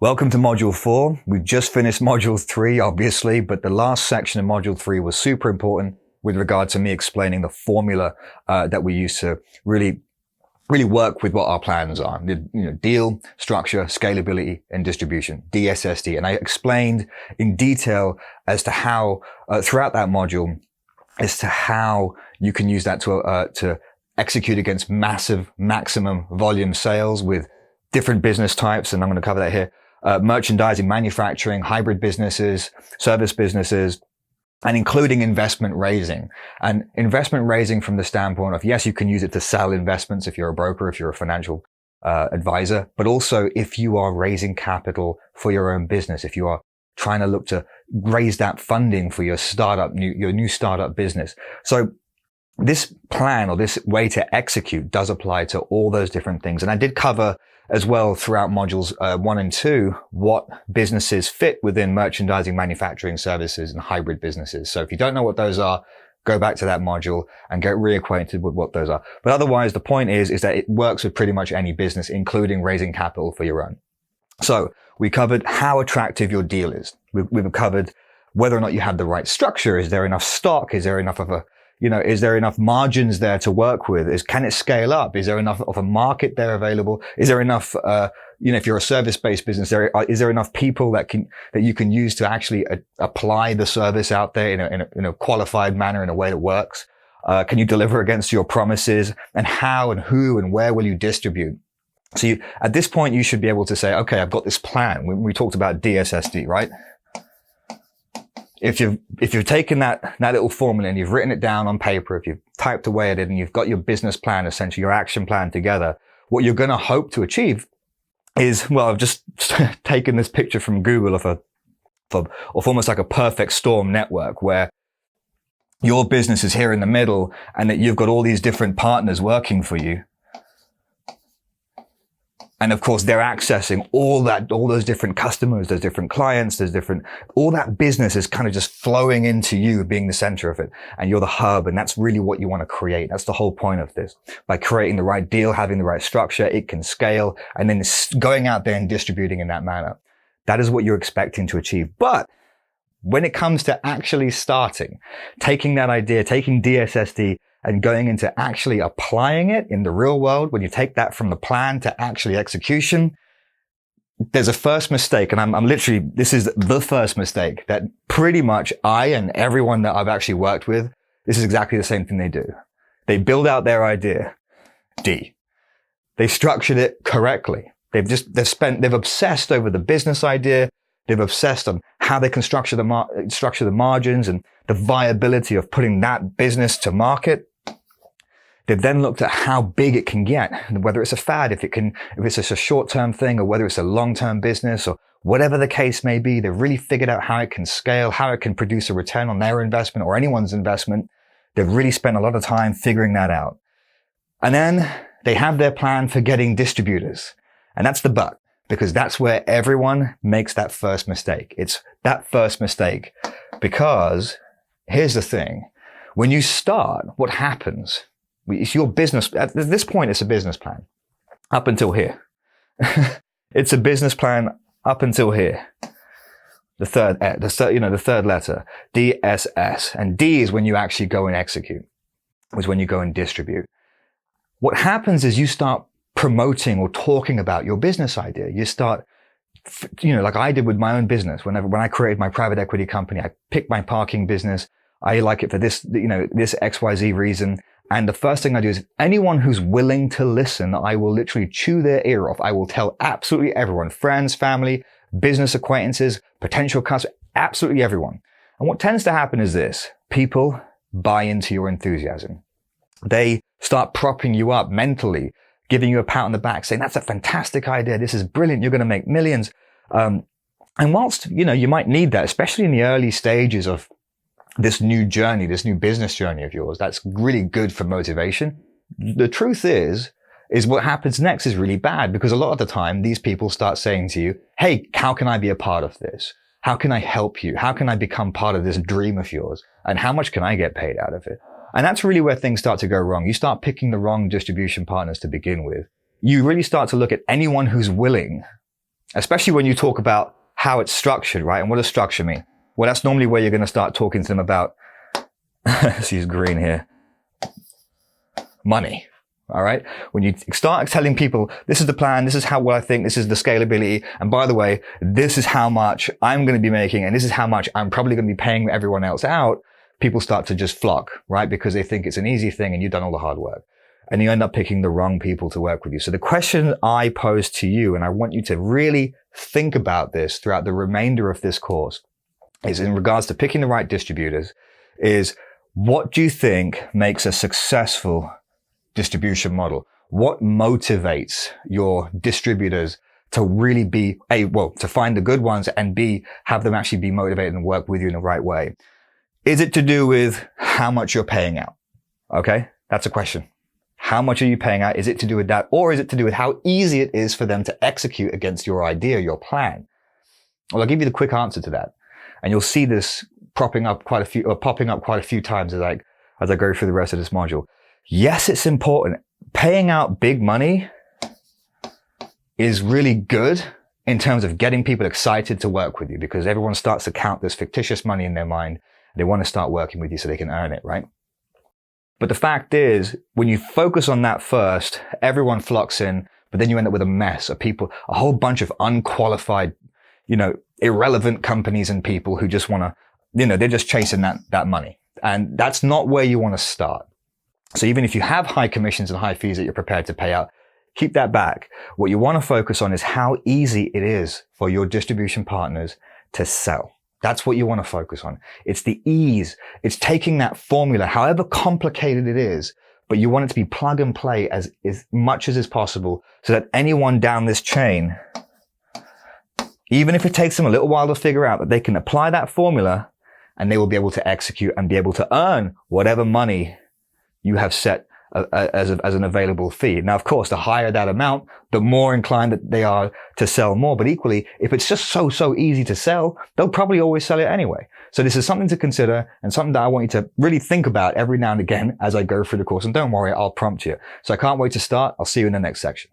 Welcome to Module 4. We've just finished Module 3, obviously, but the last section of Module 3 was super important with regard to me explaining the formula that we use to really work with what our plans are. Deal, structure, scalability, and distribution, DSSD. And I explained in detail as to how, throughout that module, as to how you can use that to execute against massive maximum volume sales with different business types. And I'm going to cover that here. Merchandising, manufacturing, hybrid businesses, service businesses, and including investment raising. And investment raising from the standpoint of, yes, you can use it to sell investments if you're a broker, if you're a financial advisor, but also if you are raising capital for your own business, if you are trying to look to raise that funding for your new startup business. So this plan or this way to execute does apply to all those different things. And I did cover as well throughout modules 1 and 2 what businesses fit within merchandising, manufacturing, services, and hybrid businesses. So if you don't know what those are, go back to that module and get reacquainted with what those are. But otherwise, the point is that it works with pretty much any business, including raising capital for your own. So we covered how attractive your deal is. We've covered whether or not you have the right structure. Is there enough stock? Is there enough of is there enough margins there to work with? Can it scale up? Is there enough of a market there available? Is there enough, if you're a service-based business, is there enough people that you can use to actually apply the service out there in a qualified manner, in a way that works? Can you deliver against your promises? And how and who and where will you distribute? So at this point, you should be able to say, okay, I've got this plan. We talked about DSSD, right? If you've taken that little formula and you've written it down on paper, if you've typed away at it and you've got your business plan, essentially your action plan together, what you're going to hope to achieve is, well, I've just taken this picture from Google of almost like a perfect storm network where your business is here in the middle and that you've got all these different partners working for you. And of course, they're accessing all those different customers, those different clients, all that business is kind of just flowing into you being the center of it. And you're the hub. And that's really what you want to create. That's the whole point of this. By creating the right deal, having the right structure, it can scale and then going out there and distributing in that manner. That is what you're expecting to achieve. But when it comes to actually starting, taking that idea, taking DSSD, and going into actually applying it in the real world, when you take that from the plan to actually execution, there's a first mistake. And I'm literally, this is the first mistake that pretty much I and everyone that I've actually worked with, this is exactly the same thing they do. They build out their idea. D. They structured it correctly. They've obsessed over the business idea. They've obsessed on how they can structure the margins and the viability of putting that business to market. They've then looked at how big it can get, whether it's a fad, if it's just a short-term thing, or whether it's a long-term business, or whatever the case may be. They've really figured out how it can scale, how it can produce a return on their investment or anyone's investment. They've really spent a lot of time figuring that out. And then they have their plan for getting distributors. And that's the but, because that's where everyone makes that first mistake. It's that first mistake because here's the thing. When you start, what happens? It's your business. At this point, it's a business plan up until here. It's a business plan up until here. The third letter, DSS. And D is when you actually go and execute, is when you go and distribute. What happens is you start promoting or talking about your business idea. You start, like I did with my own business. When I created my private equity company, I picked my parking business. I like it for this, this XYZ reason. And the first thing I do is anyone who's willing to listen, I will literally chew their ear off. I will tell absolutely everyone, friends, family, business acquaintances, potential customers, absolutely everyone. And what tends to happen is this: people buy into your enthusiasm. They start propping you up mentally, giving you a pat on the back, saying, that's a fantastic idea. This is brilliant. You're going to make millions. And whilst, you might need that, especially in the early stages of this new journey, this new business journey of yours, that's really good for motivation. The truth is what happens next is really bad, because a lot of the time these people start saying to you, hey, how can I be a part of this? How can I help you? How can I become part of this dream of yours? And how much can I get paid out of it? And that's really where things start to go wrong. You start picking the wrong distribution partners to begin with. You really start to look at anyone who's willing especially when you talk about how it's structured, right? And what does structure mean? Well, that's normally where you're going to start talking to them about, let's use green here, money. All right. When you start telling people, this is the plan, this is how what I think, this is the scalability. And by the way, this is how much I'm going to be making. And this is how much I'm probably going to be paying everyone else out. People start to just flock, right? Because they think it's an easy thing and you've done all the hard work. And you end up picking the wrong people to work with you. So the question I pose to you, and I want you to really think about this throughout the remainder of this course, is in regards to picking the right distributors, is what do you think makes a successful distribution model? What motivates your distributors to really be to find the good ones, and B, have them actually be motivated and work with you in the right way? Is it to do with how much you're paying out? Okay. That's a question. How much are you paying out? Is it to do with that? Or is it to do with how easy it is for them to execute against your idea, your plan? Well, I'll give you the quick answer to that. And you'll see this popping up quite a few times as I go through the rest of this module. Yes, it's important. Paying out big money is really good in terms of getting people excited to work with you, because everyone starts to count this fictitious money in their mind. They want to start working with you so they can earn it, right? But the fact is, when you focus on that first, everyone flocks in, but then you end up with a mess of people, a whole bunch of unqualified, irrelevant companies and people who just want to, they're just chasing that money. And that's not where you want to start. So even if you have high commissions and high fees that you're prepared to pay out, keep that back. What you want to focus on is how easy it is for your distribution partners to sell. That's what you want to focus on. It's the ease. It's taking that formula, however complicated it is, but you want it to be plug and play as much as is possible, so that anyone down this chain, even if it takes them a little while to figure out, that they can apply that formula and they will be able to execute and be able to earn whatever money you have set as an available fee. Now, of course, the higher that amount, the more inclined that they are to sell more. But equally, if it's just so easy to sell, they'll probably always sell it anyway. So this is something to consider, and something that I want you to really think about every now and again as I go through the course. And don't worry, I'll prompt you. So I can't wait to start. I'll see you in the next section.